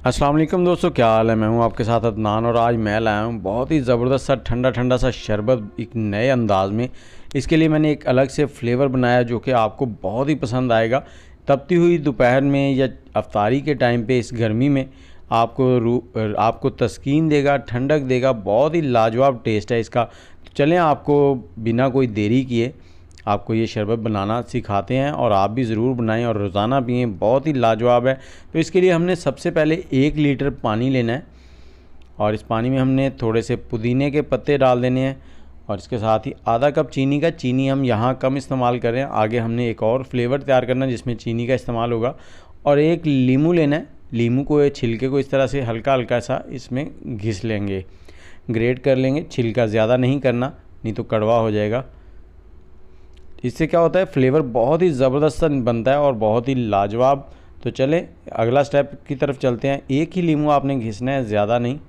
अस्सलाम वालेकुम दोस्तों, क्या हाल है। मैं हूं आपके साथ अदनान और आज मैं लाया हूं बहुत ही ज़बरदस्त सा ठंडा ठंडा सा शरबत एक नए अंदाज में। इसके लिए मैंने एक अलग से फ्लेवर बनाया जो कि आपको बहुत ही पसंद आएगा। तपती हुई दोपहर में या अफ्तारी के टाइम पे इस गर्मी में आपको तस्कीन देगा, ठंडक देगा। बहुत ही लाजवाब टेस्ट है इसका। तो चलें आपको बिना कोई देरी किए आपको ये शरबत बनाना सिखाते हैं और आप भी ज़रूर बनाएं और रोज़ाना पिएं। बहुत ही लाजवाब है। तो इसके लिए हमने सबसे पहले 1 लीटर पानी लेना है और इस पानी में हमने थोड़े से पुदीने के पत्ते डाल देने हैं और इसके साथ ही आधा कप चीनी का। चीनी हम यहाँ कम इस्तेमाल कर रहे हैं, आगे हमने एक और फ्लेवर तैयार करना है जिसमें चीनी का इस्तेमाल होगा। और 1 लीमू लेना है। लीमू को छिलके को इस तरह से हल्का हल्का सा इसमें घिस लेंगे, ग्रेट कर लेंगे। छिलका ज़्यादा नहीं करना, नहीं तो कड़वा हो जाएगा। इससे क्या होता है, फ्लेवर बहुत ही ज़बरदस्त बनता है और बहुत ही लाजवाब। तो चलें अगला स्टेप की तरफ चलते हैं। 1 ही लीमू आपने घिसना है, ज़्यादा नहीं।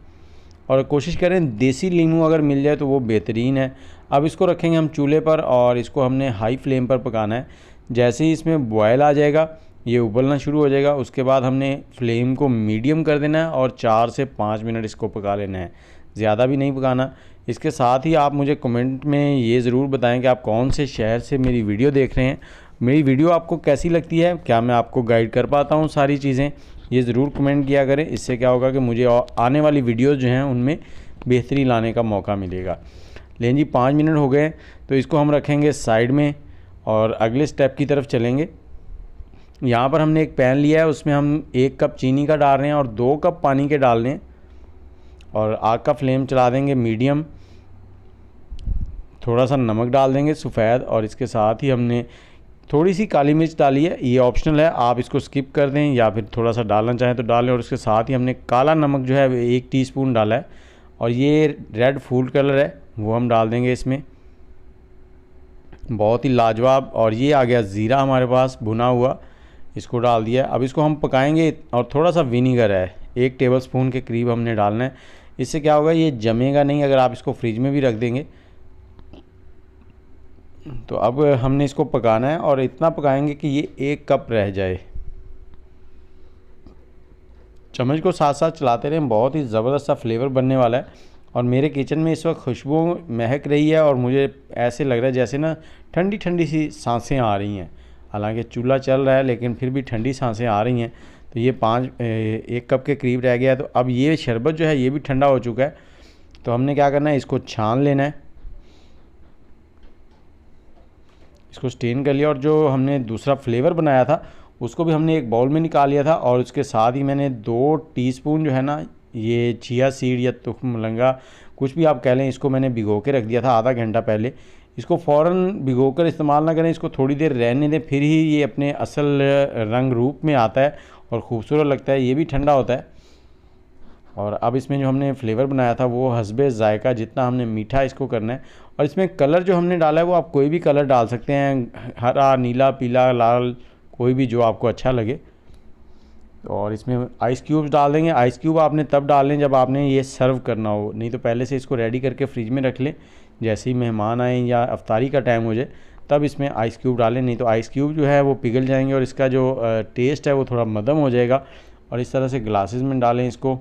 और कोशिश करें देसी लीमू अगर मिल जाए तो वो बेहतरीन है। अब इसको रखेंगे हम चूल्हे पर और इसको हमने हाई फ्लेम पर पकाना है। जैसे ही इसमें बॉयल आ जाएगा, ये उबलना शुरू हो जाएगा, उसके बाद हमने फ्लेम को मीडियम कर देना है और 4 से 5 मिनट इसको पका लेना है, ज़्यादा भी नहीं पकाना। इसके साथ ही आप मुझे कमेंट में ये ज़रूर बताएं कि आप कौन से शहर से मेरी वीडियो देख रहे हैं। मेरी वीडियो आपको कैसी लगती है, क्या मैं आपको गाइड कर पाता हूँ सारी चीज़ें, ये ज़रूर कमेंट किया करें। इससे क्या होगा कि मुझे आने वाली वीडियोज़ जो हैं उनमें बेहतरी लाने का मौका मिलेगा। लेकिन जी 5 मिनट हो गए, तो इसको हम रखेंगे साइड में और अगले स्टेप की तरफ चलेंगे। यहाँ पर हमने एक पैन लिया है, उसमें हम 1 कप चीनी का डाल रहे हैं और 2 कप पानी के डाल रहे हैं और आग का फ्लेम चला देंगे मीडियम। थोड़ा सा नमक डाल देंगे सफ़ेद और इसके साथ ही हमने थोड़ी सी काली मिर्च डाली है। ये ऑप्शनल है, आप इसको स्किप कर दें या फिर थोड़ा सा डालना चाहें तो डालें। और इसके साथ ही हमने काला नमक जो है 1 टीस्पून डाला है और ये रेड फूड कलर है वो हम डाल देंगे इसमें। बहुत ही लाजवाब। और ये आ गया ज़ीरा हमारे पास भुना हुआ, इसको डाल दिया। अब इसको हम पकाएंगे और थोड़ा सा विनीगर है 1 टेबलस्पून के करीब हमने डालना है। इससे क्या होगा, ये जमेगा नहीं अगर आप इसको फ्रिज में भी रख देंगे। तो अब हमने इसको पकाना है और इतना पकाएंगे कि ये 1 कप रह जाए। चम्मच को साथ साथ चलाते रहें, बहुत ही ज़बरदस्त सा फ्लेवर बनने वाला है। और मेरे किचन में इस वक्त खुशबू महक रही है और मुझे ऐसे लग रहा है जैसे ना ठंडी ठंडी सी सांसें आ रही हैं। हालांकि चूल्हा चल रहा है लेकिन फिर भी ठंडी सांसें आ रही हैं। तो ये 1 कप के करीब रह गया है। तो अब ये शरबत जो है ये भी ठंडा हो चुका है। तो हमने क्या करना है, इसको छान लेना है, इसको स्टेन कर लिया। और जो हमने दूसरा फ्लेवर बनाया था उसको भी हमने एक बाउल में निकाल लिया था। और उसके साथ ही मैंने 2 टीस्पून जो है ना, ये चिया सीड या तुख्म मलंगा कुछ भी आप कह लें, इसको मैंने भिगो के रख दिया था आधा घंटा पहले। इसको फ़ौरन भिगो कर इस्तेमाल ना करें, इसको थोड़ी देर रहने दें, फिर ही ये अपने असल रंग रूप में आता है और ख़ूबसूरत लगता है। ये भी ठंडा होता है। और अब इसमें जो हमने फ्लेवर बनाया था वो हस्बे ज़ायका जितना हमने मीठा इसको करना है। और इसमें कलर जो हमने डाला है वो आप कोई भी कलर डाल सकते हैं, हरा, नीला, पीला, लाल, कोई भी जो आपको अच्छा लगे। और इसमें आइस क्यूब्स डाल देंगे। आइस क्यूब आपने तब डालने जब आपने ये सर्व करना हो, नहीं तो पहले से इसको रेडी करके फ्रिज में रख लें। जैसे ही मेहमान आए या अफ्तारी का टाइम हो जाए तब इसमें आइस क्यूब डालें, नहीं तो आइस क्यूब जो है वो पिघल जाएंगे और इसका जो टेस्ट है वो थोड़ा मदम हो जाएगा। और इस तरह से ग्लासेस में डालें इसको।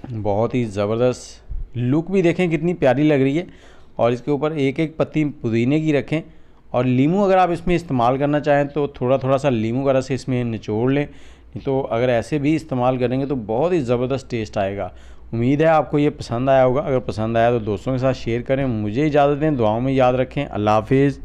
बहुत ही ज़बरदस्त लुक भी देखें कितनी प्यारी लग रही है। और इसके ऊपर 1 पत्ती पुदीने की रखें। और लीमू अगर आप इसमें इस्तेमाल करना चाहें तो थोड़ा थोड़ा सा लीमू का रस इसमें निचोड़ लें, नहीं तो अगर ऐसे भी इस्तेमाल करेंगे तो बहुत ही ज़बरदस्त टेस्ट आएगा। उम्मीद है आपको ये पसंद आया होगा। अगर पसंद आया तो दोस्तों के साथ शेयर करें। मुझे इजाज़त दें, दुआओं में याद रखें। अल्लाह हाफिज़।